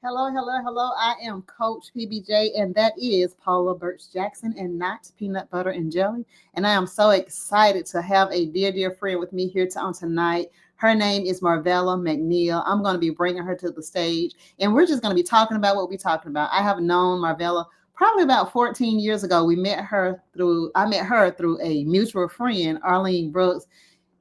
Hello, hello, hello. I am Coach PBJ, and that is Paula Birch Jackson and not Peanut Butter and Jelly. And I am so excited to have a dear, dear friend with me here on tonight. Her name is Marvella McNeil. I'm going to be bringing her to the stage, and we're just going to be talking about what we're talking about. I have known Marvella probably about 14 years ago. I met her through a mutual friend, Arlene Brooks,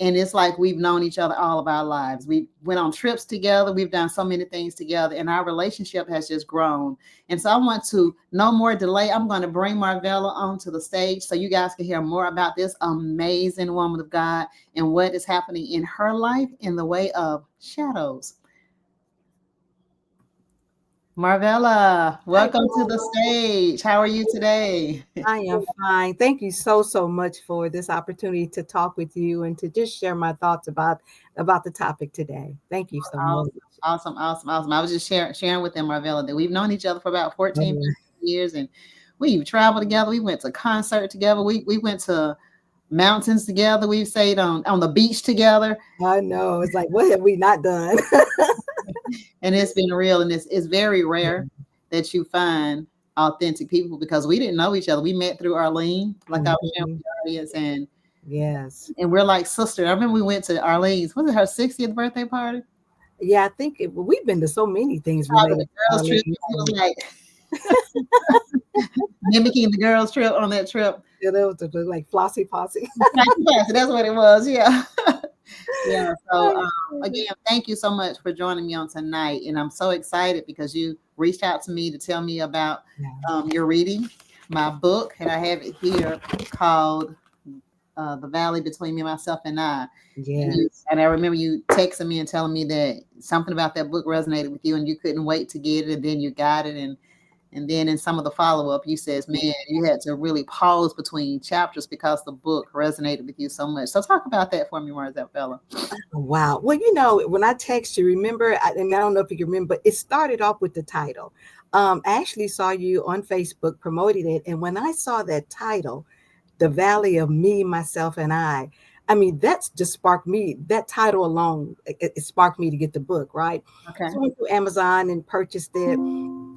and it's like we've known each other all of our lives. We went on trips together. We've done so many things together, and our relationship has just grown. And so I want to, no more delay, I'm going to bring Marvella onto the stage so you guys can hear more about this amazing woman of God and what is happening in her life in the way of shadows. Marvella, Hi, welcome to the stage. How are you today? I am fine. Thank you so much for this opportunity to talk with you and to just share my thoughts about the topic today. Thank you so much. Awesome, awesome, awesome, awesome. I was just sharing with them, Marvella, that we've known each other for about 14 Oh, years, and we've traveled together. We went to concert together. We went to mountains together. We've stayed on the beach together, I know. It's like, what have we not done? and it's been real. And it's very rare that you find authentic people because we didn't know each other. We met through Arlene, like I was sharing with Mhm. the audience, and Yes. and we're like sisters. I remember we went to Arlene's. Was it her 60th birthday party? Yeah, I think we've been to so many things Oh, the related to girls trip. Arlene. It was like mimicking the girls trip on that trip. Yeah, that was like Flossy Posse. Yes, that's what it was. Yeah. Yeah. So again, thank you so much for joining me on tonight. And I'm so excited because you reached out to me to tell me about Yeah. your reading my book. And I have it here called The Valley Between Me, Myself, and I. Yes. And I remember you texting me and telling me that something about that book resonated with you and you couldn't wait to get it. And then you got it. And then in some of the follow up, you says, man, you had to really pause between chapters because the book resonated with you so much. So talk about that for me, Marvella. Wow. Well, when I text you, remember, and I don't know if you can remember, but it started off with the title. I actually saw you on Facebook promoting it. And when I saw that title, The Valley of Me, Myself, and I mean, that's just sparked me. That title alone, it sparked me to get the book, right? Okay. So I went to Amazon and purchased it.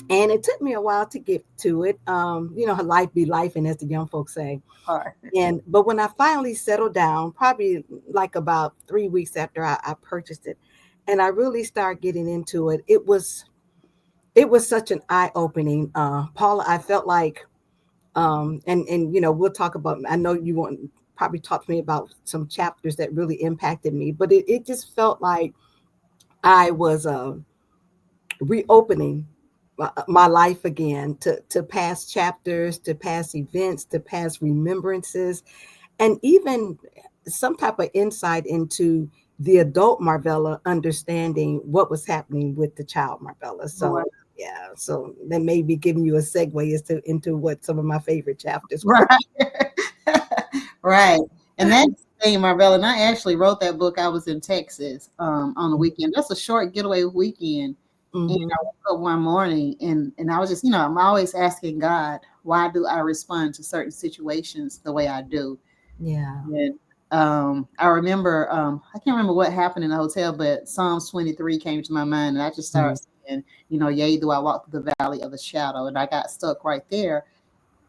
And it took me a while to get to it. Life be life, and as the young folks say. All right. But when I finally settled down, probably like about 3 weeks after I purchased it, and I really started getting into it, it was such an eye opening. Paula, I felt like, and we'll talk about. I know you want probably talk to me about some chapters that really impacted me, but it just felt like I was reopening my life again to past chapters, to past events, to past remembrances, and even some type of insight into the adult Marvella understanding what was happening with the child Marvella. So Right. yeah, so that may be giving you a segue as to into what some of my favorite chapters were. Right. Right. And that's the thing, Marvella. And I actually wrote that book. I was in Texas on the weekend. That's a short getaway weekend. And Hmm. I woke up one morning and I was just, I'm always asking God, why do I respond to certain situations the way I do? Yeah. And I remember, I can't remember what happened in the hotel, but Psalms 23 came to my mind, and I just Mm. started saying, yea, do I walk through the valley of the shadow? And I got stuck right there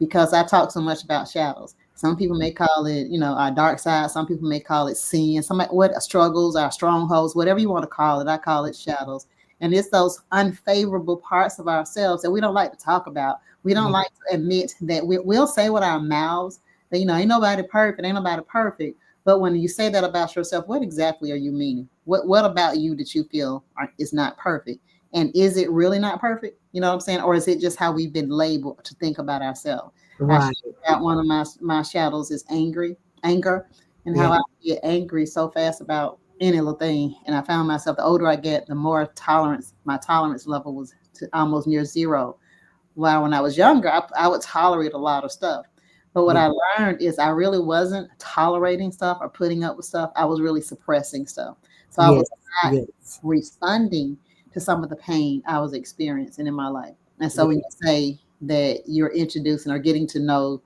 because I talk so much about shadows. Some people may call it, our dark side. Some people may call it sin. Some what struggles, our strongholds, whatever you want to call it. I call it shadows. And it's those unfavorable parts of ourselves that we don't like to talk about. We don't Yeah. like to admit that we'll say with our mouths that, ain't nobody perfect, ain't nobody perfect. But when you say that about yourself, what exactly are you meaning? What about you that you feel is not perfect? And is it really not perfect? You know what I'm saying? Or is it just how we've been labeled to think about ourselves? I Right. shared about one of my shadows is anger, and Yeah. how I get angry so fast about any little thing. And I found myself, the older I get, the more my tolerance level was to almost near zero. While when I was younger, I would tolerate a lot of stuff. But what Yeah. I learned is I really wasn't tolerating stuff or putting up with stuff. I was really suppressing stuff. So I was Yes. not Yes. responding to some of the pain I was experiencing in my life. And so when Yeah. you say that you're introducing or getting to know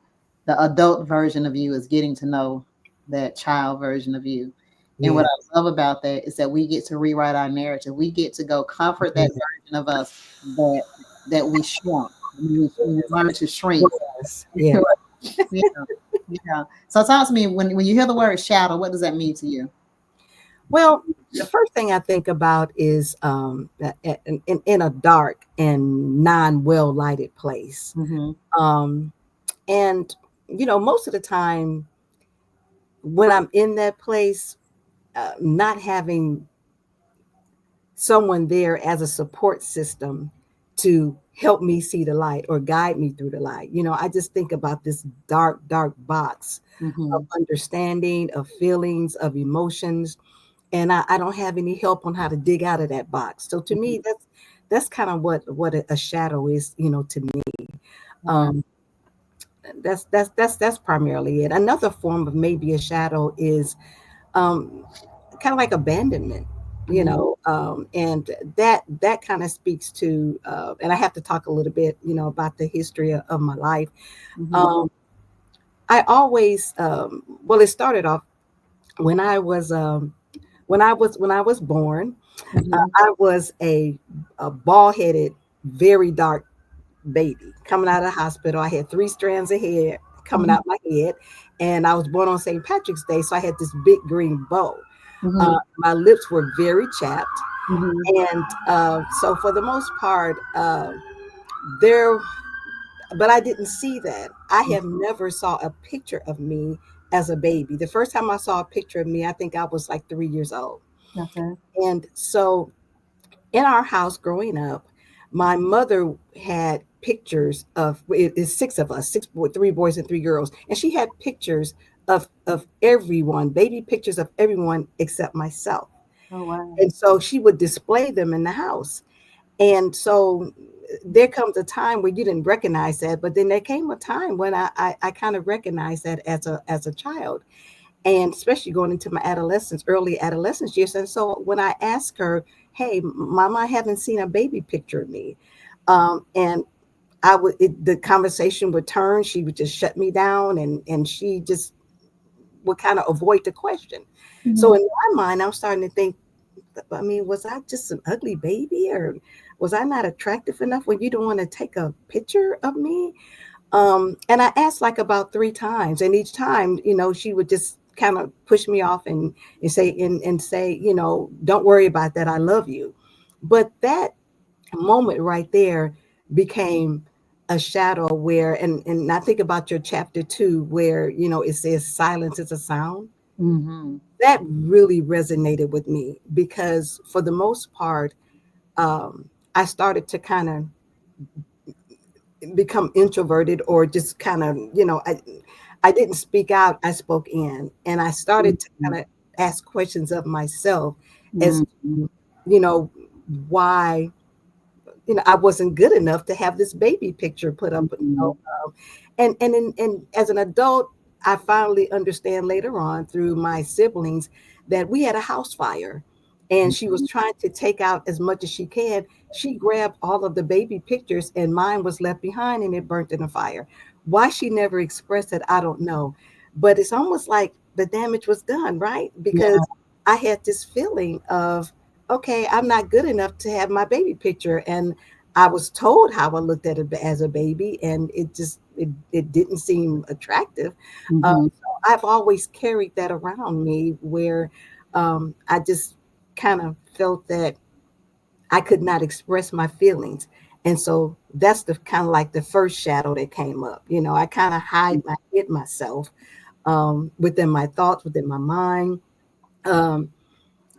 the adult version of you is getting to know that child version of you. And what Yeah. I love about that is that we get to rewrite our narrative. We get to go comfort that version of us that we shrunk. We learn to shrink. Yes. Yeah. Yeah, yeah. So talk to me when you hear the word shadow, what does that mean to you? Well, the first thing I think about is in a dark and non well lighted place. Mm-hmm. Um, and, most of the time when I'm in that place, not having someone there as a support system to help me see the light or guide me through the light. I just think about this dark, dark box of Mm-hmm. understanding, of feelings, of emotions, and I don't have any help on how to dig out of that box. So to me, that's kind of what a shadow is, to me. Wow. Um, that's primarily it. Another form of maybe a shadow is um, kind of like abandonment, Mm-hmm. and that kind of speaks to, and I have to talk a little bit, about the history of my life. Mm-hmm. Um, I always, well, it started off when I was, when I was born. Mm-hmm. I was a bald headed, very dark baby coming out of the hospital. I had 3 strands of hair coming Mm-hmm. out my head, and I was born on St. Patrick's Day, so I had this big green bow. Mm-hmm. My lips were very chapped, Mm-hmm. and so for the most part, there. But I didn't see that. I have never saw a picture of me as a baby. The first time I saw a picture of me, I think I was like 3 years old, Okay. and so in our house growing up, my mother had pictures of it is 6 of us, 3 boys and 3 girls, and she had pictures of everyone, baby pictures of everyone except myself. Oh wow. And so she would display them in the house. And so there comes a time where you didn't recognize that, but then there came a time when I kind of recognized that as a child, and especially going into my adolescence, early adolescence years. And so when I asked her, "Hey, Mama, I haven't seen a baby picture of me," and the conversation would turn. She would just shut me down, and she just would kind of avoid the question. So Mm-hmm. in my mind, I'm starting to think, I mean, was I just an ugly baby, or was I not attractive enough when you don't want to take a picture of me? And I asked like about 3 times, and each time, she would just kind of push me off and say, don't worry about that. I love you. But that moment right there became a shadow where, and I think about your chapter 2, where, it says silence is a sound. Mm-hmm. That really resonated with me because for the most part, I started to kind of become introverted, or just kind of, I didn't speak out, I spoke in, and I started to Mm-hmm. kind of ask questions of myself as Mm-hmm. to, why, I wasn't good enough to have this baby picture put up, Mm-hmm. and as an adult, I finally understand later on through my siblings that we had a house fire, and she was trying to take out as much as she can. She grabbed all of the baby pictures, and mine was left behind, and it burnt in a fire. Why she never expressed it, I don't know. But it's almost like the damage was done, right? Because Yeah. I had this feeling of, okay, I'm not good enough to have my baby picture. And I was told how I looked at it as a baby, and it didn't seem attractive. Mm-hmm. So I've always carried that around me, where I just kind of felt that I could not express my feelings. And so that's the kind of like the first shadow that came up. I kind of hid myself within my thoughts, within my mind. Um,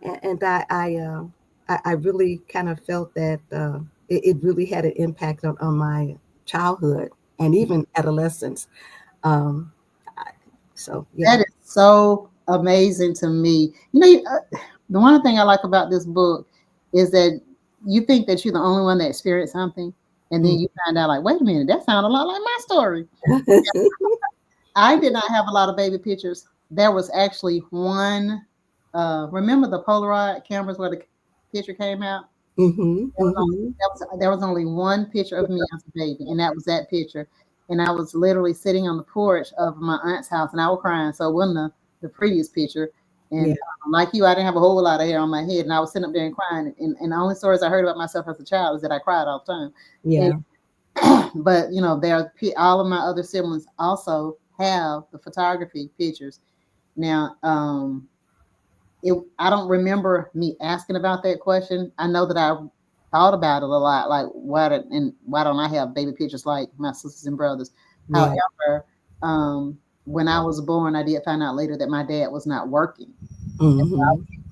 and I really kind of felt that it really had an impact on my childhood and even adolescence. Um, I- so yeah. That is so amazing to me. The one thing I like about this book is that you think that you're the only one that experienced something, and then Mm. you find out, like, wait a minute, that sounds a lot like my story. I did not have a lot of baby pictures. There was actually one. Remember the Polaroid cameras where the picture came out? Hmm. There was only, Hmm. there was only one picture of me as a baby, and that was that picture. And I was literally sitting on the porch of my aunt's house, and I was crying. So it wasn't the previous picture. Yeah. And like you, I didn't have a whole lot of hair on my head, and I was sitting up there and crying. And the only stories I heard about myself as a child is that I cried all the time. Yeah. But all of my other siblings also have the photography pictures. Now, I don't remember me asking about that question. I know that I thought about it a lot, like why don't I have baby pictures like my sisters and brothers? Yeah. However, when I was born, I did find out later that my dad was not working. Hmm.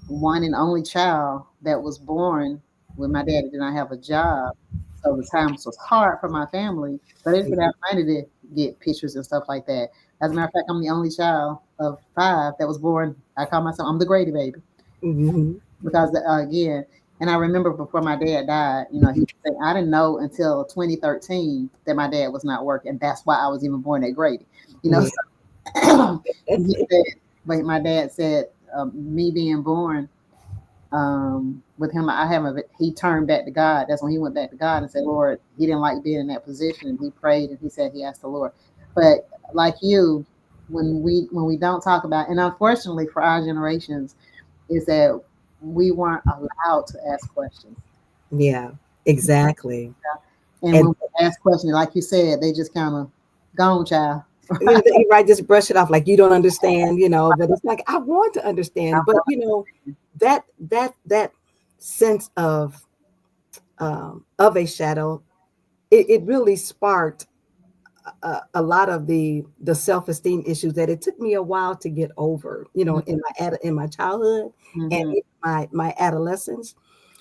One and only child that was born when my daddy did not have a job. So the times was hard for my family, but they didn't have money to get pictures and stuff like that. As a matter of fact, I'm the only child of five that was born. I call myself, I'm the Grady baby Hmm. because again, and I remember before my dad died, he said, I didn't know until 2013 that my dad was not working. That's why I was even born at Grady. Yeah. So he said, but my dad said, me being born with him, he turned back to God. That's when he went back to God and said, Lord, he didn't like being in that position. And he prayed and he said he asked the Lord. But like you, when we don't talk about, and unfortunately for our generations, is that we weren't allowed to ask questions. Yeah. Exactly. And when And we ask questions, like you said, they just kind of gone, child. you might just brush it off like you don't understand, but it's like I want to understand. But that sense of a shadow, it really sparked a lot of the self-esteem issues that it took me a while to get over, in my childhood and Mm-hmm. in my adolescence.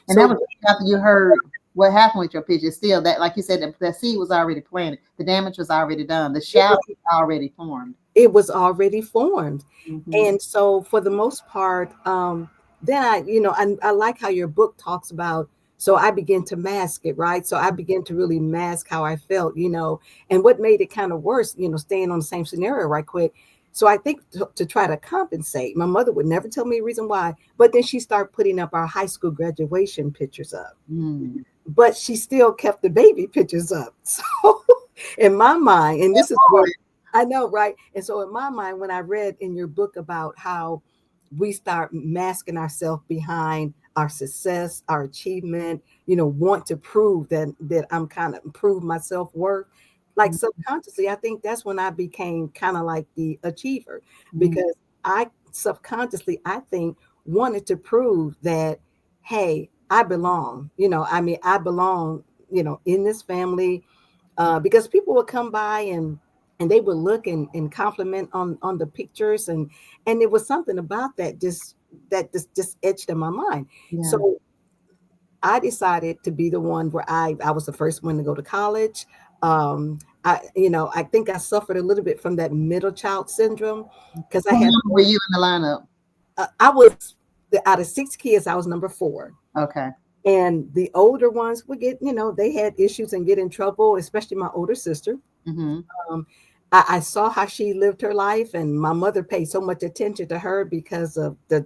And that So was after you heard what happened with your picture. Still, that, like you said, that seed was already planted. The damage was already done. The it shadow was was already formed. it was already formed. Mm-hmm. And so for the most part, then I like how your book talks about, so I began to mask it, right? So I began to really mask how I felt, and what made it kind of worse, staying on the same scenario right quick. So I think to try to compensate, my mother would never tell me a reason why, but then she started putting up our high school graduation pictures up, Mm. but she still kept the baby pictures up. So in my mind, and this is where I know, right? And so in my mind, when I read in your book about how we start masking ourselves behind our success, our achievement, want to prove that I'm kind of improve my self-worth. Like subconsciously, I think that's when I became kind of like the achiever, Mm. because I subconsciously, I think, wanted to prove that, hey, I belong. I mean, I belong, in this family, because people would come by and they would look and compliment on the pictures, and there was something about that just etched in my mind. Yeah. So I decided to be the one where I was the first one to go to college. I think I suffered a little bit from that middle child syndrome because I What had number were you in the lineup? I was out of six kids, I was number four. Okay. And the older ones would get, they had issues and get in trouble, especially my older sister. Mm-hmm. Um, I saw how she lived her life, and my mother paid so much attention to her because of the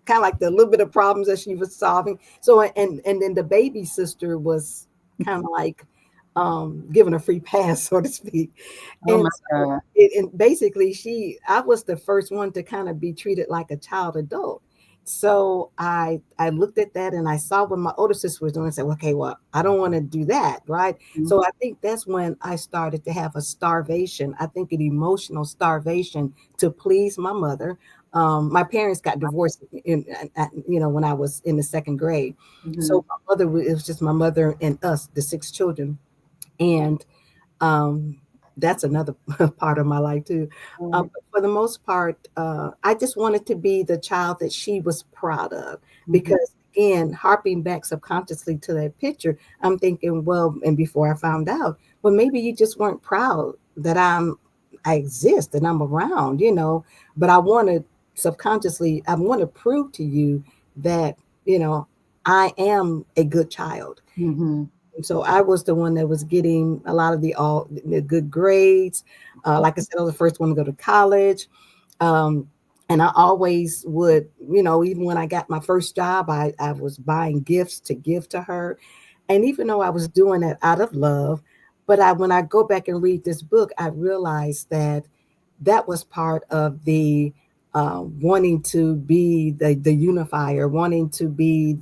kind of like the little bit of problems that she was solving. So, and then the baby sister was kind of like given a free pass, so to speak. Oh And my so, God. and basically, I was the first one to kind of be treated like a child adult. So I looked at that and I saw what my older sister was doing and said, okay, well, I don't want to do that, right? Mm-hmm. So I think that's when I started to have a starvation. I think an emotional starvation to please my mother. My parents got divorced when I was in the second grade. Mm-hmm. So my mother, it was just my mother and us, the six children. And um, that's another part of my life too. Mm-hmm. But for the most part, I just wanted to be the child that she was proud of. Because again, harping back subconsciously to that picture, I'm thinking, well, and before I found out, well, maybe you just weren't proud that I exist and I'm around, but I want to subconsciously, I want to prove to you that, you know, I am a good child. Mm-hmm. So I was the one that was getting a lot of the good grades. Like I said, I was the first one to go to college. Um, and I always would, even when I got my first job, I was buying gifts to give to her. And even though I was doing that out of love, but when I go back and read this book, I realized that that was part of wanting to be the unifier, wanting to be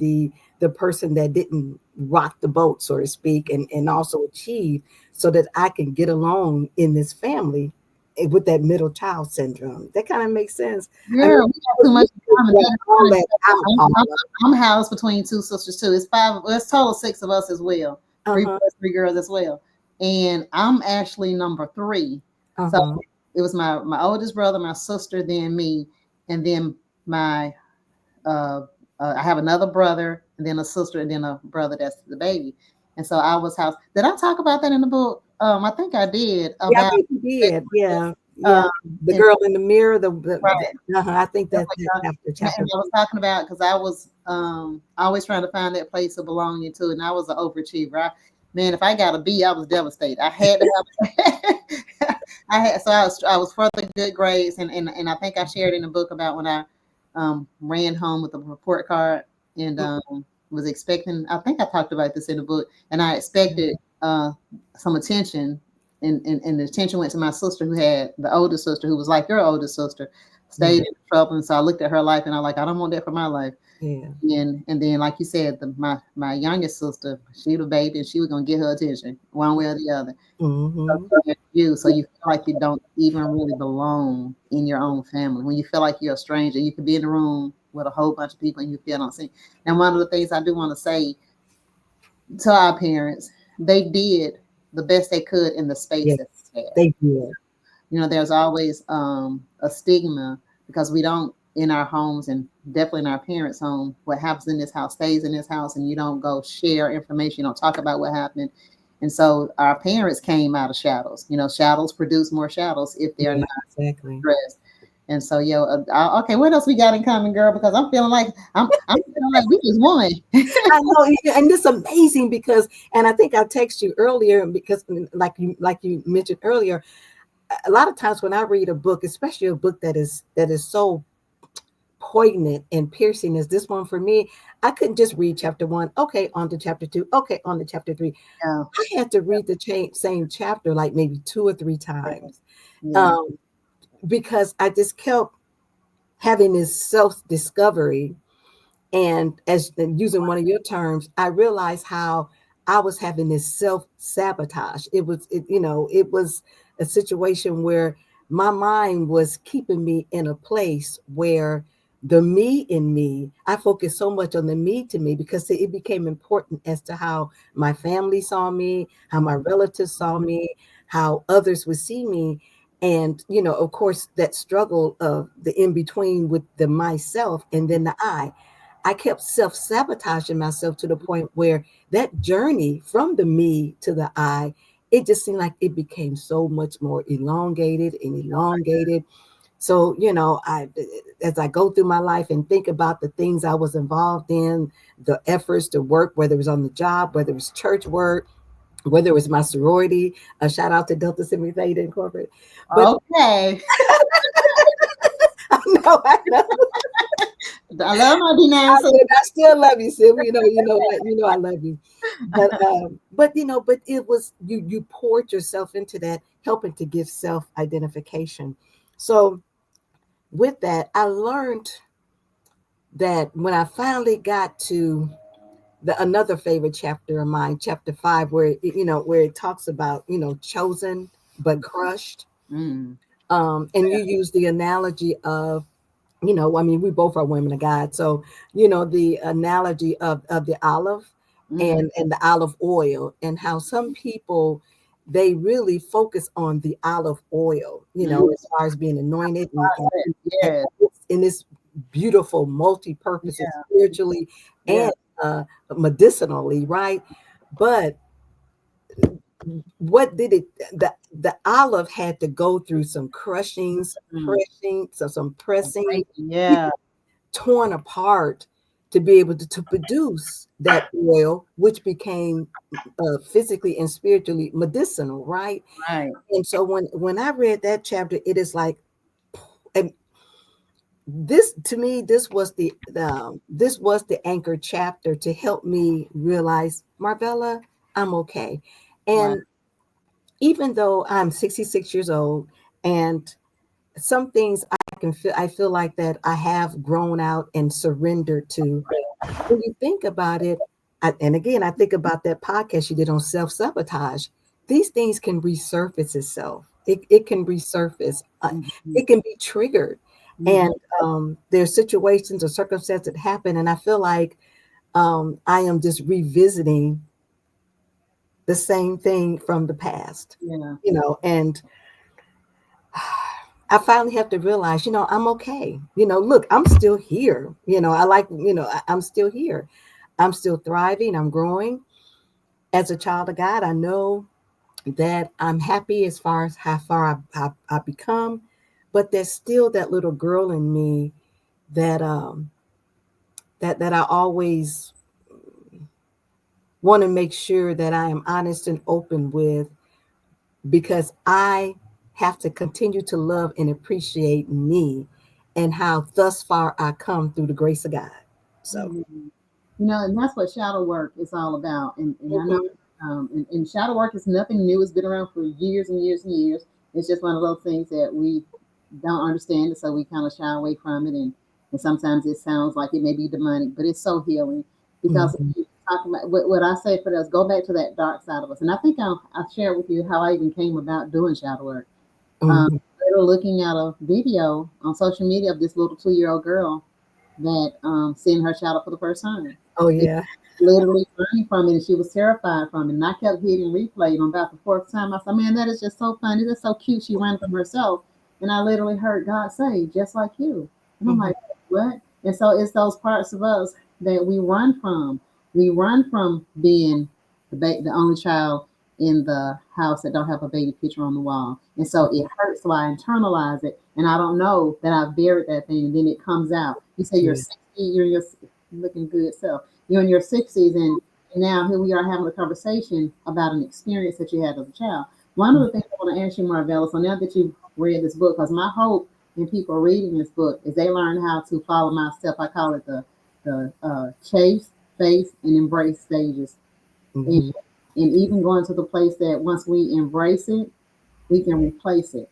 the person that didn't rock the boat, so to speak, and also achieve so that I can get along in this family with that middle child syndrome. That kind of makes sense. I mean, Girl, we got too much in common. yeah, all that out, I'm, I'm, Paula. I'm housed between two sisters too. It's five. Well, it's total six of us as well. Three Uh-huh. boys, three girls as well. And I'm actually number three. So Uh-huh. it was my oldest brother, my sister, then me, and then my uh, I have another brother, and then a sister, and then a brother that's the baby. And so I was housed. Did I talk about that in the book? I think I did Yeah, I about. think you did. Yeah. Yeah. Um, The and girl in the mirror, right. I think That's that like, chapter. and I was talking about because I was always trying to find that place of belonging to, and I was an overachiever. Man, if I got a B, I was devastated. I had to have, I was for the good grades, and I think I shared in the book about when I ran home with a report card and was expecting. I think I talked about this in the book, and I expected some attention, and the attention went to my sister who had the older sister who was like your older sister Yeah. stayed in trouble. And so I looked at her life and I like, I don't want that for my life. Yeah. And then like you said, my youngest sister, she was a baby and she was gonna get her attention one way or the other. Mm-hmm. So you feel like you don't even really belong in your own family. When you feel like you're a stranger, you could be in the room with a whole bunch of people and you feel unseen. And one of the things I do want to say to our parents, they did the best they could in the space Yes, that they had. they did. There's always a stigma because we don't in our homes and definitely in our parents' home, what happens in this house stays in this house, and you don't go share information, you don't talk about what happened. And so our parents came out of shadows. Shadows produce more shadows if they're Yeah, not exactly. addressed. And so, okay, what else we got in common, girl? Because I'm feeling like I'm feeling like we just won. I know, and it's amazing because, and I think I texted you earlier because, like you mentioned earlier, a lot of times when I read a book, especially a book that is so poignant and piercing as this one for me, I couldn't just read chapter one. Okay, on to chapter two. Okay, on to chapter three. Yeah, I had to read the same chapter like maybe two or three times, yeah, um, because I just kept having this self discovery. And as and using one of your terms, I realized how I was having this self sabotage. It was a situation where my mind was keeping me in a place where the me in me, I focused so much on the me to me because it became important as to how my family saw me, how my relatives saw me, how others would see me. And, of course, that struggle of the in between with the myself and then the I kept self sabotaging myself to the point where that journey from the me to the I, it just seemed like it became so much more elongated and elongated. So, as I go through my life and think about the things I was involved in, the efforts to work, whether it was on the job, whether it was church work, whether it was my sorority, a shout out to Delta Sigma Theta Incorporated. But okay. I know. I love my D9. I still love you, Sim. I love you. But it was you poured yourself into that, helping to give self identification. So with that, I learned that when I finally got to the another favorite chapter of mine, chapter 5, where it talks about chosen but crushed. Mm, And you use the analogy of I mean, we both are women of God. So, the analogy of the olive mm, and the olive oil, and how some people they really focus on the olive oil, mm. as far as being anointed and Yeah, in this beautiful multi-purpose and yeah, spiritually yeah. and medicinally, right? But what did it the olive had to go through some crushing, some Mm. pressing, so some pressing, Yeah, torn apart to be able to produce that oil, which became physically and spiritually medicinal, right? right. And so when I read that chapter, it is like, and this to me, this was the anchor chapter to help me realize, Marvella, I'm okay. Wow. And even though I'm 66 years old and some things I feel like that I have grown out and surrendered to. When you think about it, and again, I think about that podcast you did on self-sabotage. These things can resurface itself. It can resurface. Mhm. It can be triggered. Mhm. And there's situations or circumstances that happen. And I feel like I am just revisiting the same thing from the past, Yeah. and I finally have to realize, I'm okay. Look, I'm still here. I'm still here. I'm still thriving. I'm growing. As a child of God, I know that I'm happy as far as how far I become, but there's still that little girl in me that that I always want to make sure that I am honest and open with, because I have to continue to love and appreciate me and how thus far I come through the grace of God. So, Mhm. And that's what shadow work is all about. And I know, mhm, and shadow work is nothing new. It's been around for years and years and years. It's just one of those things that we don't understand, and so we kind of shy away from it. And sometimes it sounds like it may be demonic, but it's so healing because mhm, you talk about what I say for us. Go back to that dark side of us, and I think I shared with you how I even came about doing shadow work. Um, mhm, we were looking at a video on social media of this little 2-year-old girl that seeing her shadow for the first time. oh And yeah, literally running from it, and she was terrified from it. And I kept hitting replay on about the fourth time. I said, "Man, that is just so funny. That's so cute." She ran from herself, and I literally heard God say, "Just like you." And I'm mhm, like, "What?" And so it's those parts of us that we run from. We run from being the only child in the house that don't have a baby picture on the wall, and so it hurts. So I internalize it, and I don't know that I've buried that thing, and then it comes out. You say you're yeah, 60, you're in your looking good self. You're in your 60s, and now here we are having a conversation about an experience that you had as a child. One of mhm, the things I want to ask you, Marvella, so now that you've read this book, because my hope in people reading this book is they learn how to follow my step. I call it the chase, face, and embrace stages. And, mhm, and even going to the place that once we embrace it, we can replace it.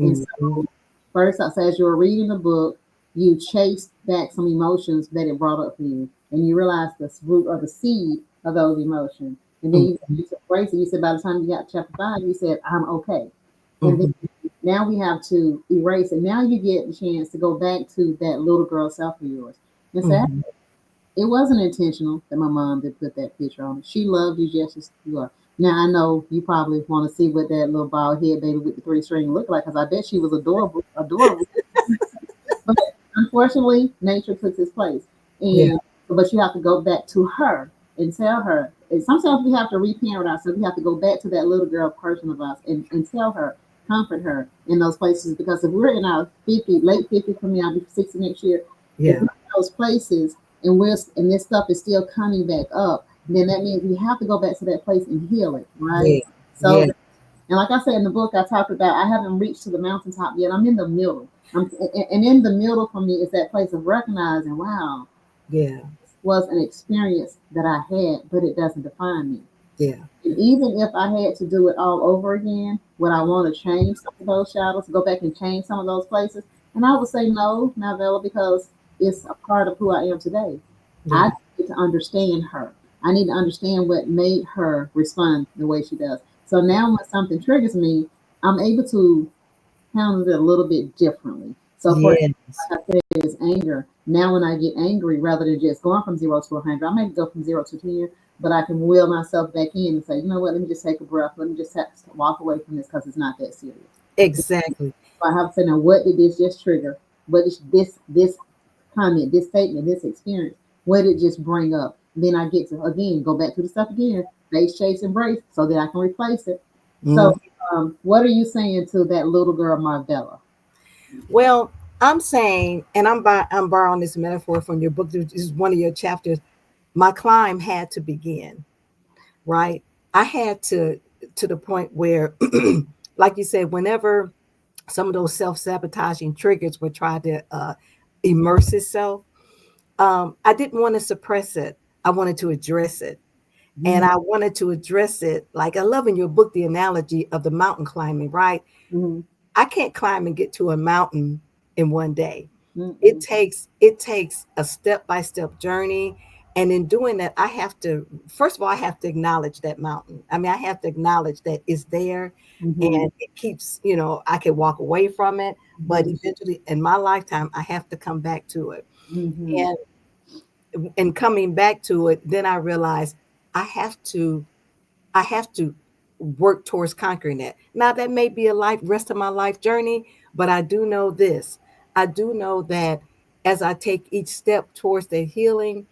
And mhm, so, first, I said, as you were reading the book, you chased back some emotions that it brought up for you, and you realized the root or the seed of those emotions. And then mhm, you embrace it. You said by the time you got to chapter 5, you said, "I'm okay." And then mhm, now we have to erase it. Now you get the chance to go back to that little girl self of yours and say, mhm, it wasn't intentional that my mom did put that picture on it. She loved you just as you are. Now I know you probably want to see what that little bald head baby with the 3 string looked like, because I bet she was adorable, adorable. But unfortunately, nature took its place, yeah, and but you have to go back to her and tell her. And sometimes we have to reparent ourselves. We have to go back to that little girl person of us and tell her, comfort her in those places. Because if we're in our 50, late 50s for me, I'll be 60 next year. If we're yeah, in those places and this stuff is still coming back up, then that means we have to go back to that place and heal it, right? yeah, So yeah, and like I said in the book, I talked about I haven't reached to the mountaintop yet. I'm in the middle. And in the middle for me is that place of recognizing, wow, yeah, this was an experience that I had, but it doesn't define me. yeah, And even if I had to do it all over again, would I want to change some of those shadows, go back and change some of those places? And I would say no, Novella, because it's a part of who I am today. I yeah, need to understand her. I need to understand what made her respond the way she does. So now when something triggers me, I'm able to handle it a little bit differently. So for yes, like I said, is anger. Now when I get angry, rather than just going from 0 to 100, I may go from 0 to 10, but I can will myself back in and say, you know what, let me just take a breath. Let me just walk away from this because it's not that serious. exactly, So I have to say, now what did this just trigger? What is this comment, this statement, this experience? What did it just bring up? Then I get to again go back to the stuff again, face, chase, embrace, so that I can replace it. So, mhm. what are you saying to that little girl, Marvella? Well, I'm saying, and I'm borrowing this metaphor from your book. This is one of your chapters. My climb had to begin, right? I had to the point where, like you said, whenever some of those self-sabotaging triggers would try to immerse itself, I didn't want to suppress it. I wanted to address it. And Mm-hmm. I wanted to address it, like I love in your book the analogy of the mountain climbing, right? Mm-hmm. I can't climb and get to a mountain in one day. Mm-mm. It takes a step by step journey. And in doing that, I have to, first of all, I have to acknowledge that mountain. I mean, I have to acknowledge that it's there Mhm. and it keeps, I can walk away from it, but Mhm. eventually in my lifetime, I have to come back to it. Mhm. And coming back to it, then I realized I have to I have to work towards conquering that. Now that may be a rest of my life journey, but I do know this. I do know that as I take each step towards the healing,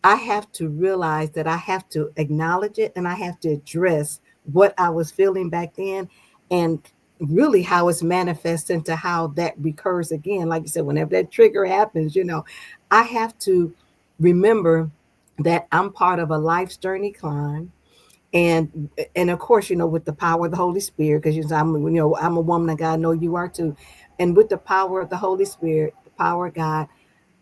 I have to realize that I have to acknowledge it and I have to address what I was feeling back then and really how it's manifests into how that recurs again. Like you said, whenever that trigger happens, I have to remember that I'm part of a life's journey climb. And of course, with the power of the Holy Spirit, because I'm a woman of God, I know you are too. And with the power of the Holy Spirit, the power of God,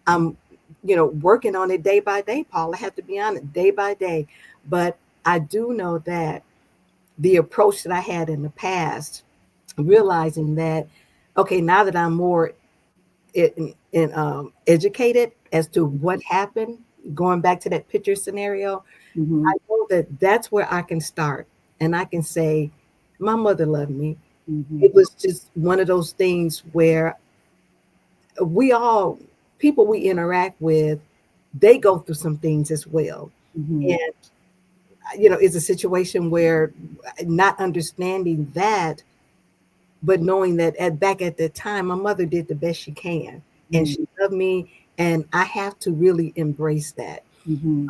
I'm, working on it day by day, Paul. I have to be honest, day by day. But I do know that the approach that I had in the past, realizing that, okay, now that I'm more educated as to what happened, going back to that picture scenario, I Mhm. know that that's where I can start. And I can say, my mother loved me. Mhm. It was just one of those things where we all, people we interact with, they go through some things as well. Mhm. And, it's a situation where not understanding that, but knowing that back at that time, my mother did the best she can and Mhm. she loved me. And I have to really embrace that. Mhm.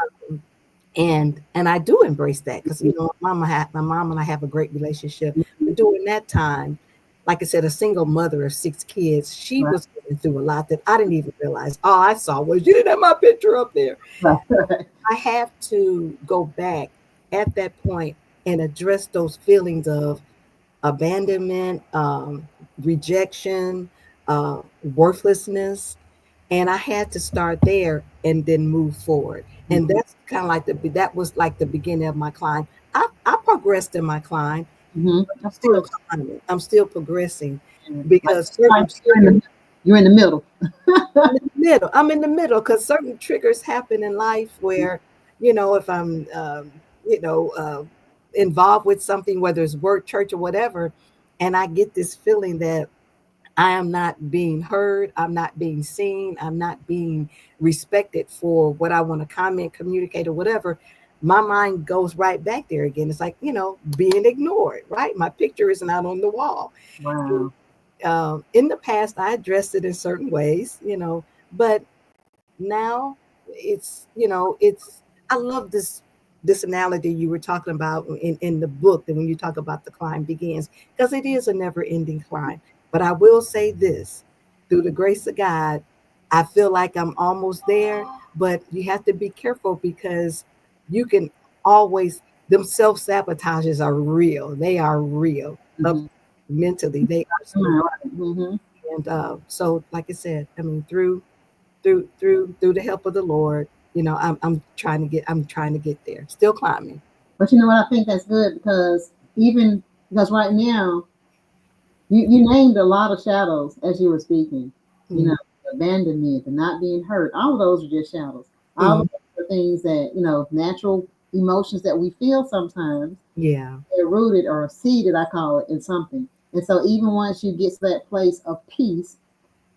And I do embrace that because my mom and I have a great relationship. But during that time, like I said, a single mother of 6 kids, she Right. was going through a lot that I didn't even realize. All I saw was you didn't have my picture up there. Right. Right. I have to go back at that point and address those feelings of abandonment, rejection, uh, worthlessness, and I had to start there and then move forward. And Mhm. that's kind of like that was like the beginning of my climb. I progressed in my climb, Mhm. but I'm Of still course. climbing. I'm still progressing Yeah. Like because certain like triggers. you're in the middle. I'm in the middle because certain triggers happen in life where, if I'm, you know, uh, involved with something, whether it's work, church, or whatever, and I get this feeling that I am not being heard. I'm not being seen. I'm not being respected for what I want to comment, communicate, or whatever. My mind goes right back there again. It's like, being ignored, right? My picture is not on the wall. Wow. In the past, I addressed it in certain ways, but now it's I love this analogy you were talking about in the book that when you talk about the climb begins, because it is a never ending climb. But I will say this, through the grace of God, I feel like I'm almost there, but you have to be careful because you can always, them self-sabotages are real. They are real. Up Mhm. mentally, they are so real. Right. Mhm. And so like I said, I mean, through the help of the Lord, I'm trying to get there. Still climbing. But you know what? I think that's good because even because right now you named a lot of shadows as you were speaking. You Mm, know, abandonment, the not being hurt. All of those are just shadows. All of mm, those are things that natural emotions that we feel sometimes. yeah. They're rooted or seeded, I call it, in something. And so even once you get to that place of peace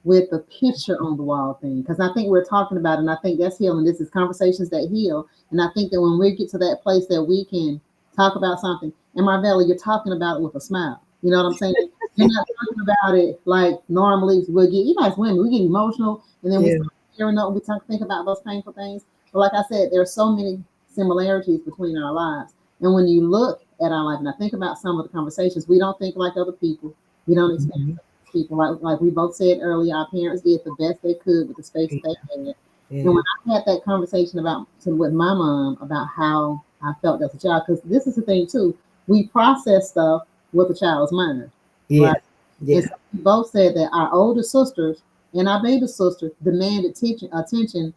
with the picture on the wall thing, because I think we're talking about it, and I think that's healing. This is conversations that heal. And I think that when we get to that place that we can talk about something, and Marvella, you're talking about it with a smile. You know what I'm saying? You're not talking about it like normally we'll get, you know, as women, we get emotional and then we Yeah. start tearing up, we think about those painful things. But like I said, there are so many similarities between our lives. And when you look at our life, and I think about some of the conversations, we don't think like other people. We don't experience Mhm. people. Like we both said earlier, our parents did the best they could with the space Yeah. that they had. And Yeah. when I had that conversation with my mom about how I felt as a child, because this is the thing too, we process stuff with a child's mind, right? Yeah. And Yeah. so we both said that our older sisters and our baby sister demanded attention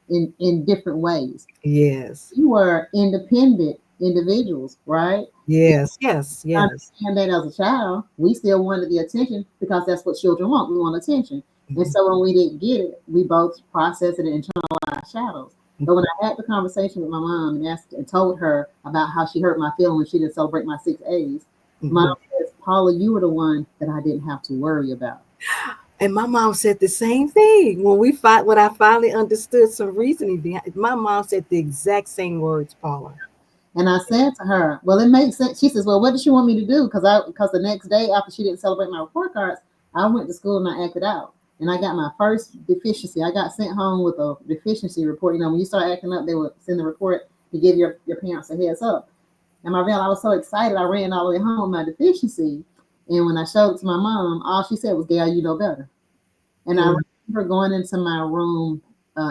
in different ways. Yes. You were independent individuals, right? Yes, yes, I yes. understand that as a child, we still wanted the attention because that's what children want. We want attention. And Mhm. so when we didn't get it, we both processed it and internalized shadows. But when I had the conversation with my mom and asked and told her about how she hurt my feelings when she didn't celebrate my 6 A's, mom Mhm. says, Paula, you were the one that I didn't have to worry about. And my mom said the same thing when I finally understood some reasoning behind. My mom said the exact same words, Paula. And I said to her, "Well, it makes sense." She says, "Well, what did she want me to do?" Because the next day after she didn't celebrate my report cards, I went to school and I acted out, and I got my first deficiency. I got sent home with a deficiency report. You know, when you start acting up, they would send the report to give your parents a heads up. And Marvella, I was so excited, I ran all the way home with my deficiency. And when I showed it to my mom, all she said was, "Gail, you know better." And I Mm, remember going into my room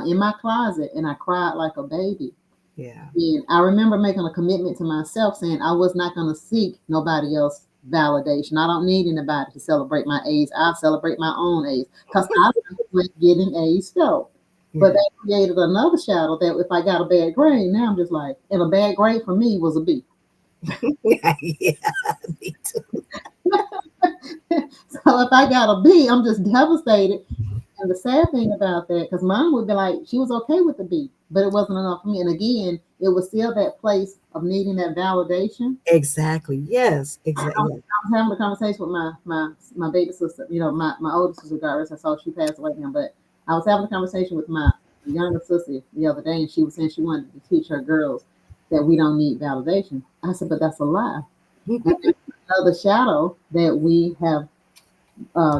in my closet, and I cried like a baby. yeah, And I remember making a commitment to myself saying I was not going to seek nobody else validation. I don't need anybody to celebrate my A's. I'll celebrate my own A's because I like what getting A's felt. But yeah, that created another shadow that if I got a bad grade, now I'm just like, and a bad grade for me was a B. yeah, yeah. Me too. So if I got a B, I'm just devastated. And the sad thing about that, because mom would be like, she was okay with the B, but it wasn't enough for me. And again, it was still that place of needing that validation. Exactly. Yes. I Exactly. was, I was having a conversation with my baby sister, you know, my older sister, regardless. I saw she passed away now, but I was having a conversation with my younger sister the other day, and she was saying she wanted to teach her girls that we don't need validation. I said, but that's a lie. And that's another shadow that we have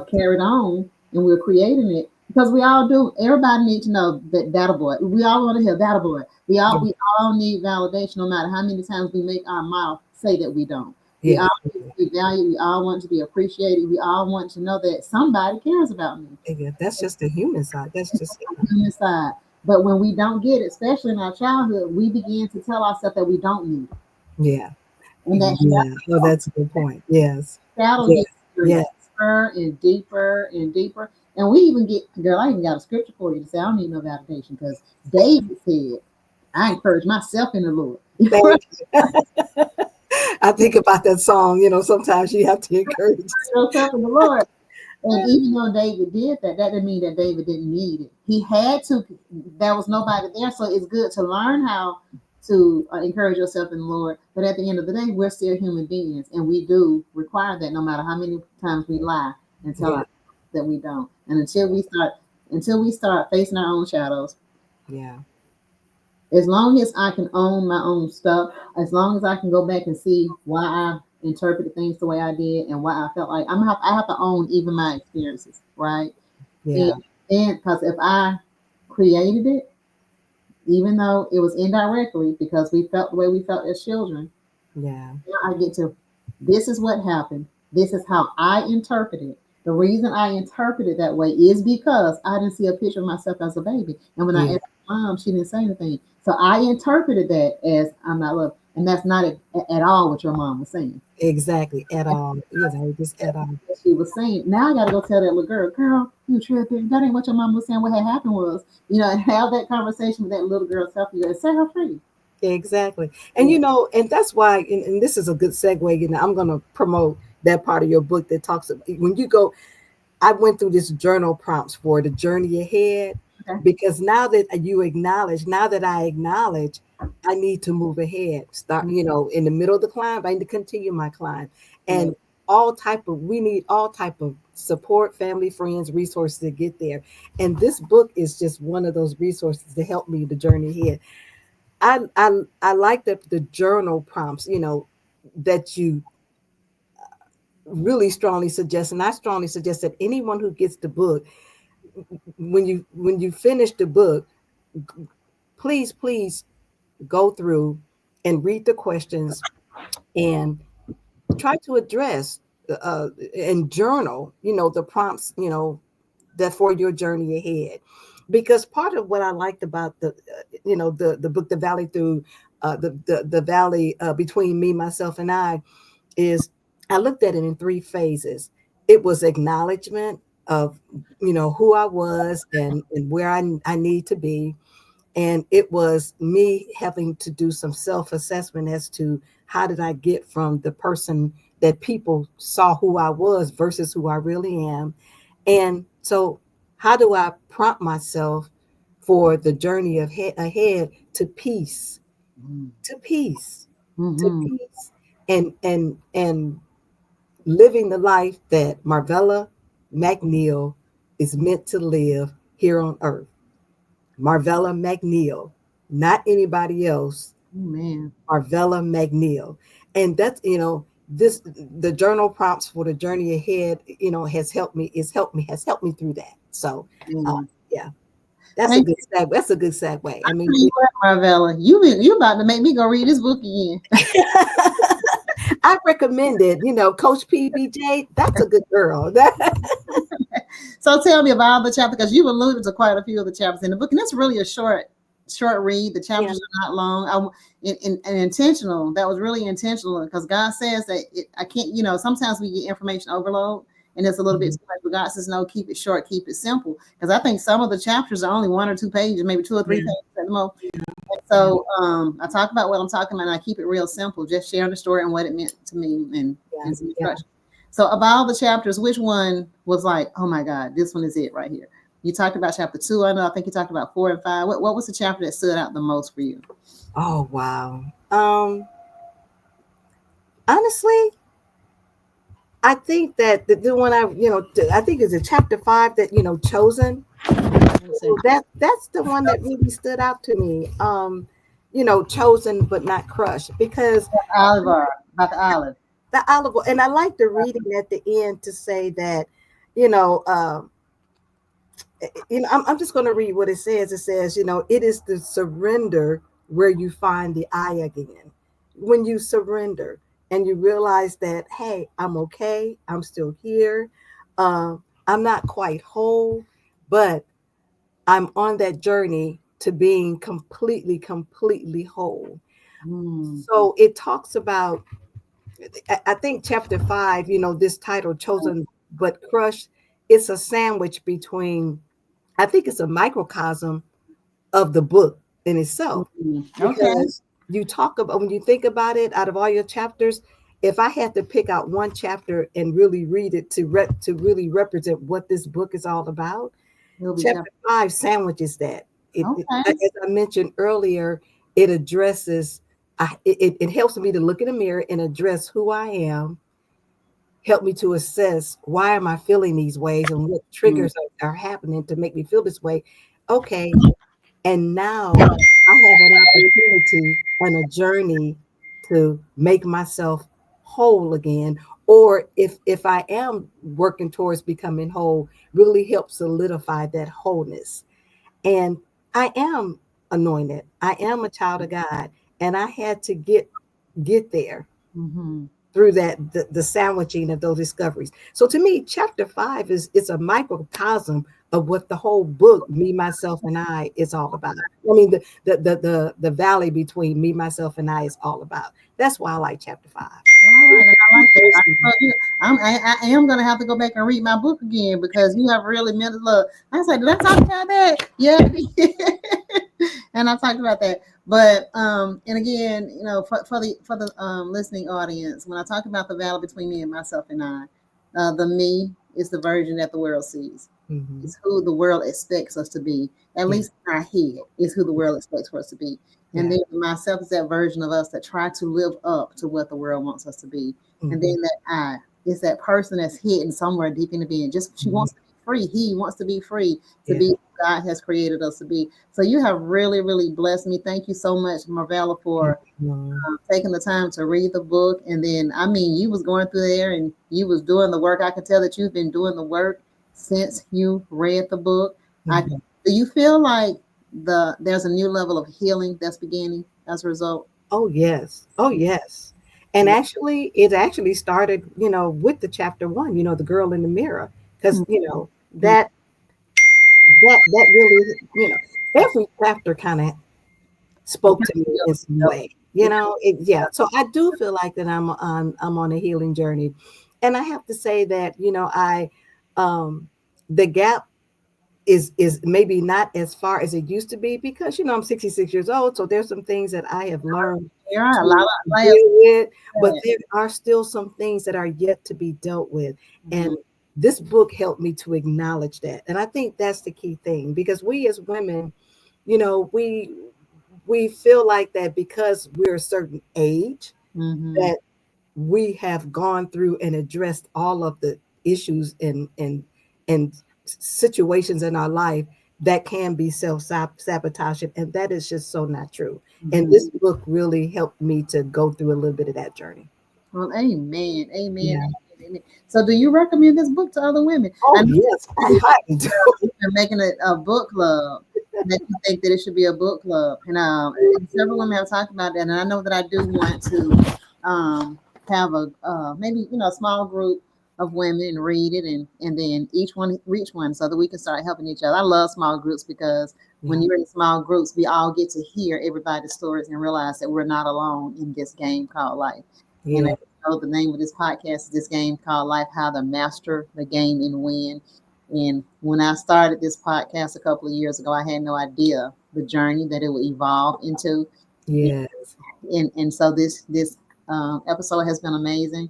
carried on, and we're creating it because we all do. Everybody needs to know that data boy. We all want to hear data boy. We all need validation, no matter how many times we make our mouth say that we don't. We Yeah. all need to be valued. We all want to be appreciated. We all want to know that somebody cares about me. Yeah. That's just the human side. That's just On the side. But when we don't get it, especially in our childhood, we begin to tell ourselves that we don't need it. yeah. And that Yeah. Oh, that's a good point. Yes. shadow Yeah. gets Yeah. deeper and deeper and deeper. And we even get, girl, I even got a scripture for you to say, I don't need no validation because David said, I encourage myself in the Lord. Thank you. I think about that song. Sometimes you have to encourage. Yourself in the Lord. And even though David did that, that didn't mean that David didn't need it. He had to, there was nobody there. So it's good to learn how to encourage yourself in the Lord. But at the end of the day, we're still human beings. And we do require that no matter how many times we lie and tell Yeah. ourselves that we don't. And until we start facing our own shadows, Yeah. as long as I can own my own stuff, as long as I can go back and see why I interpreted things the way I did and why I felt like I have to own even my experiences, right? And Yeah. because if I created it, even though it was indirectly because we felt the way we felt as children, Yeah. now I get to, this is what happened. This is how I interpret it. The reason I interpret it that way is because I didn't see a picture of myself as a baby. And when I Yeah. asked my mom, she didn't say anything. So I interpreted that as I'm not loved. And that's not at all what your mom was saying. Exactly. At all. Just at all. She was saying, now I got to go tell that little girl, you tripping. That ain't what your mom was saying. What had happened was, and have that conversation with that little girl self and set her free. Exactly. And Yeah. and that's why, and this is a good segue, I'm going to promote that part of your book that talks about when you go, I went through this journal prompts for the journey ahead, Okay. because now that I acknowledge, I need to move ahead, start, in the middle of the climb, I need to continue my climb. Yeah. And we need all type of support, family, friends, resources to get there. And this book is just one of those resources to help me the journey ahead. I like the journal prompts, that you really strongly suggest, and I strongly suggest that anyone who gets the book, when you finish the book, please go through and read the questions and try to address and journal, the prompts, that for your journey ahead. Because part of what I liked about the book, The Valley Through the Valley Between Me, Myself, and I, is I looked at it in three phases. It was acknowledgement of, who I was and where I need to be. And it was me having to do some self-assessment as to how did I get from the person that people saw who I was versus who I really am. And so how do I prompt myself for the journey of ahead to peace, to peace, to Mm-hmm. peace, and living the life that Marvella McNeil is meant to live here on earth. Marvella McNeil, not anybody else. Man. Marvella McNeil. And that's, this the journal prompts for the journey ahead, has helped me through that. So Man. yeah, that's a Thank good segue. That's a good segue. I tell mean, you what, Marvella, you about to make me go read this book again. I recommend it, Coach PBJ, that's a good girl. So tell me about the chapter because you alluded to quite a few of the chapters in the book, and it's really a short read. The Yeah. chapters are not long. And intentional. That was really intentional because God says that I can't. Sometimes we get information overload, and it's a little bit Mhm. too much. But God says, no, keep it short, keep it simple. Because I think some of the chapters are only 1 or 2 pages, maybe 2 or 3 Yeah. pages at the most. And Yeah. so I talk about what I'm talking about, and I keep it real simple, just sharing the story and what it meant to me, Yeah. and some Yeah. instructions. So of all the chapters, which one was like, oh my God, this one is it right here? You talked about chapter 2. I know. I think you talked about 4 and 5. What was the chapter that stood out the most for you? Oh wow. Honestly, I think that the one I think is in chapter 5 that chosen. Let's see. That's the one that really stood out to me. Chosen but not crushed, because Oliver, about the olive. the olive oil, and I like the reading at the end to say that, you know, uh, I'm just going to read what it says. It says, it is the surrender where you find the I again. When you surrender and you realize that, hey, I'm okay, I'm still here, I'm not quite whole, but I'm on that journey to being completely, completely whole. Mm, So it talks about, I think chapter 5, this title, Chosen but Crushed, it's a sandwich between, I think it's a microcosm of the book in itself, okay. because you talk about, when you think about it, out of all your chapters, if I had to pick out one chapter and really read it to really represent what this book is all about, It'll be chapter. chapter 5 sandwiches that. Okay. As I mentioned earlier, it addresses, it helps me to look in the mirror and address who I am, help me to assess why am I feeling these ways and what Mm, triggers are happening to make me feel this way. Okay, and now I have an opportunity and a journey to make myself whole again. Or if I am working towards becoming whole, really help solidify that wholeness. And I am anointed. I am a child of God. And I had to get there mm-hmm. through the sandwiching of those discoveries. So to me, chapter 5 is, it's a microcosm of what the whole book, Me, Myself, and I, is all about. I mean, the valley between Me, Myself, and I is all about. That's why I like chapter 5. All right, and I like that. I am gonna have to go back and read my book again because you have really meant a look. I was like, did I talk about that? Yeah, and I talked about that. But and again, for the listening audience, when I talk about the valley between me and myself and I, the me is the version that the world sees. Mhm. It's who the world expects us to be. At Yeah, least in our head is who the world expects for us to be. And yeah. then myself is that version of us that try to live up to what the world wants us to be. And Mhm. then that I is that person that's hidden somewhere deep in the being. Just she Mhm. wants to be free. He wants to be free to Yeah. be who God has created us to be. So you have really, really blessed me. Thank you so much, Marvella, for Mhm. taking the time to read the book. And then, I mean, you was going through there and you was doing the work. I could tell that you've been doing the work since you read the book. I Mhm. do you feel like there's a new level of healing that's beginning as a result? Oh yes. Oh yes. And actually, it actually started, with the chapter 1, the girl in the mirror, because that really, every chapter kind of spoke to me in some way. Yeah. So I do feel like that I'm on a healing journey, and I have to say that I, the gap is maybe not as far as it used to be, because I'm 66 years old, so there's some things that I have learned You're right. A lot to of players. deal with, but there are still some things that are yet to be dealt with. And this book helped me to acknowledge that. And I think that's the key thing, because we as women, we feel like that because we're a certain age, Mm-hmm. that we have gone through and addressed all of the issues and situations in our life that can be self-sabotaging, and that is just so not true. And Mm-hmm. this book really helped me to go through a little bit of that journey. Well, amen, amen, Yeah. amen, amen. So, do you recommend this book to other women? I Oh know yes, I highly do. you're making it a book club. That you think that it should be a book club, and several women have talked about that, and I know that I do want to have a maybe a small group of women and read it, and then each one reach one so that we can start helping each other. I love small groups because when Yeah, you're in small groups, we all get to hear everybody's stories and realize that we're not alone in this game called life. And I yeah, know the name of this podcast is this game called life: how to master the game and win. And when I started this podcast a couple of years ago, I had no idea the journey that it would evolve into. yeah. And so this episode has been amazing.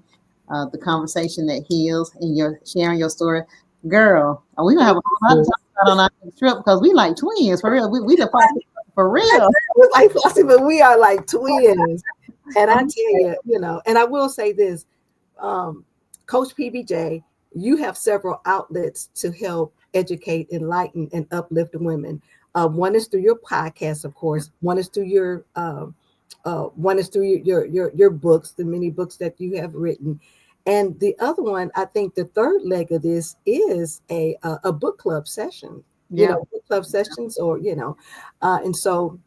The conversation that heals and you're sharing your story, girl. We gonna have Thank a you, whole lot of sis. time on our next trip because we like twins for real. We the for I real. was like Flossie, but we are like twins. And I tell you, and I will say this, um, Coach PBJ, you have several outlets to help educate, enlighten, and uplift women. One is through your podcast, of course. One is through your books, the many books that you have written, and the other one, I think, the third leg of this is a book club session. Yeah. Book club sessions, or and so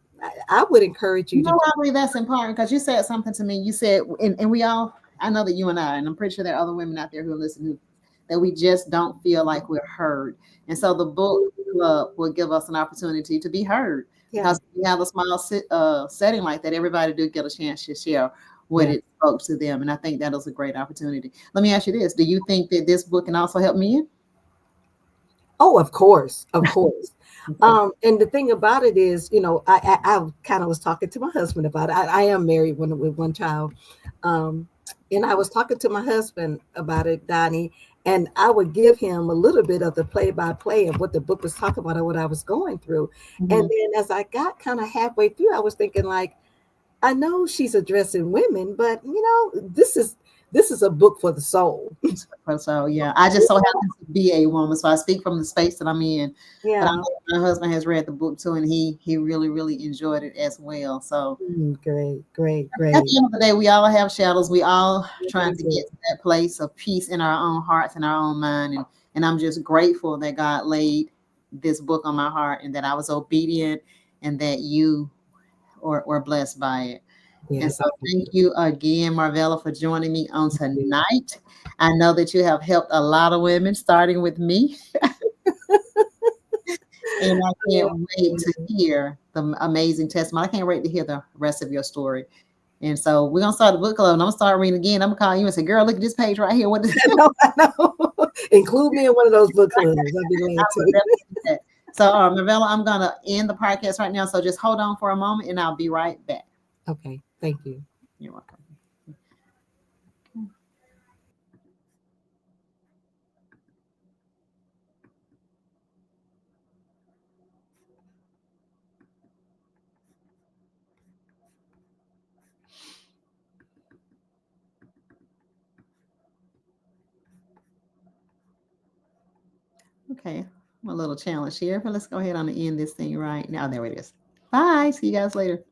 I would encourage you You to know, do. I believe that's important because you said something to me. You said, and we all, I know that you and I, and I'm pretty sure there are other women out there who listen who, that we just don't feel like we're heard. And so the book club will give us an opportunity to be heard Yeah, because we have a small setting like that. Everybody do get a chance to share what yeah. it spoke to them. And I think that is a great opportunity. Let me ask you this. Do you think that this book can also help men? Oh, of course, of course. Okay. And the thing about it is, I kind of was talking to my husband about it. I am married with one child, um, and I was talking to my husband about it, Donnie, and I would give him a little bit of the play by play of what the book was talking about and what I was going through. And Mhm. then as I got kind of halfway through, I was thinking like, I know she's addressing women, but this is a book for the soul. So yeah, I just so happen to be a woman, so I speak from the space that I'm in. But I Yeah. know my husband has read the book too, and he really enjoyed it as well. So Great, great, at great. the end of the day, we all have shadows. We all trying We to do. get to that place of peace in our own hearts and our own mind. And I'm just grateful that God laid this book on my heart and that I was obedient and that you were blessed by it. And Yes, so thank you again, Marvella, for joining me on tonight. I know that you have helped a lot of women, starting with me, and I can't wait to hear the amazing testimony. I can't wait to hear the rest of your story. And so we're gonna start the book club, and I'm gonna start reading again. I'm gonna call you and say, "Girl, look at this page right here. What is?" I know, I know. Include me in one of those book clubs. I'd be I glad would to. definitely do that. So, Marvella, I'm gonna end the podcast right now. So just hold on for a moment, and I'll be right back. Okay, thank you. You're welcome. Okay, I'm a little challenge here, but let's go ahead on and end this thing right now. There it is. Bye. See you guys later.